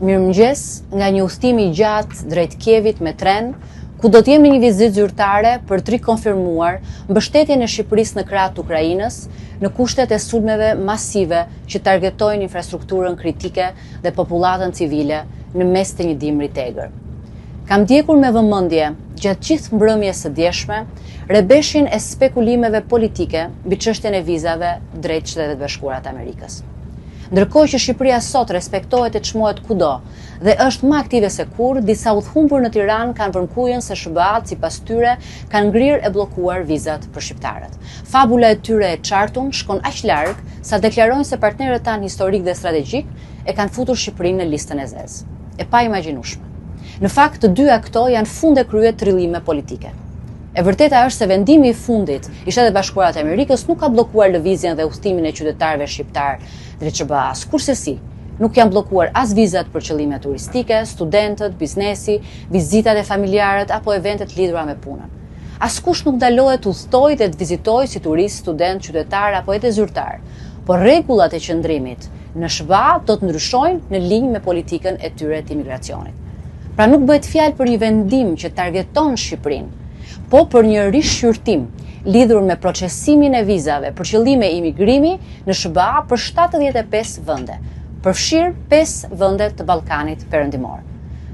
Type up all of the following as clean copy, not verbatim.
Mirëmëngjes nga një udhëtim i gjatë drejt Kievit me tren, ku do të jemi në një vizitë zyrtare për të rikonfirmuar mbështetjen e Shqipërisë në krah të Ukrainës në kushtet e sulmeve masive që targetojnë infrastrukturën kritike dhe popullatën civile në mes të një dimri të egër. Kam ndjekur me vëmendje gjatë gjithë mbrëmjes së djeshme rrebeshjen e spekulimeve politike mbi çështjen e vizave drejt Shtetet Bashkuara të Amerikës. Ndërkohë që Shqipëria sot respektohet e çmohet kudo dhe është më aktive se kur, disa udhëhumbur në Tiranë kanë vërkujen se SBA-t sipas tyre kanë ngrirë e bllokuar vizat për shqiptarët. Fabula e tyre e qartun shkon aq larg sa deklarojnë se partnerët tanë historik dhe strategjik e kanë futur Shqipërinë në listën e zezë. E pa imagjinueshme. Në fakt, të dyja këto janë funde krye trillime politike. E vërteta është se vendimi i fundit i Shtetet Bashkuara të Amerikës nuk ka bllokuar lëvizjen dhe udhëtimin e qytetarëve shqiptar drejt SBA-s. Kurse nuk janë bllokuar as vizat për qëllime turistike, studentët, biznesi, vizitat e familjarët apo eventet lidhura me punën. Askush nuk ndalohet të udhëtojë dhe të vizitojë si turist, student, qytetar apo edhe zyrtar. Por rregullat e qëndrimit në SBA do të ndryshojnë në linjë me politikën e tyre të imigracionit. Pra nuk bëhet fjalë për një vendim që targeton Shqipërinë, po për një rishqyrtim lidhur me procesimin e vizave për qëllime imigrimi në SBA për 75 vende, përfshirë 5 vende të Ballkanit Perëndimor.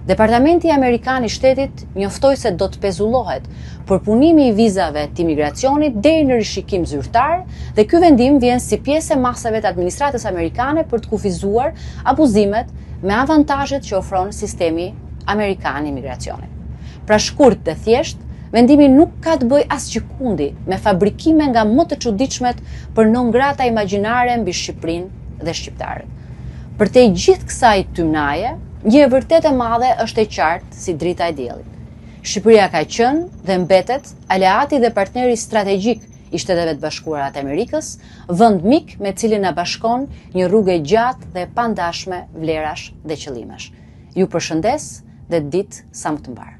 Departamenti Amerikan i Shtetit njoftoi se do të pezullohet përpunimi i vizave të imigracionit deri në rishikim zyrtar dhe ky vendim vjen si pjesë e masave të administratës amerikane për të kufizuar abuzimet me avantazhet që ofron sistemi amerikan i imigracionit. Pra shkurt dhe thjesht, vendimi nuk ka të bëjë asgjëkundi me fabrikime nga më të çuditshmet për non grata imagjinare mbi Shqipërinë dhe shqiptarët. Përtej gjithë kësaj tymnaje, një e vërtet e madhe është e qartë si drita e diellit. Shqipëria ka qenë dhe mbetet aleati dhe partneri strategjik i Shteteve të Bashkuara të Amerikës, vend mik me cilin na bashkon një rrugë e gjatë dhe e pandashme vlerash dhe qëllimesh. Ju përshëndes dhe ditë sa më të mbar.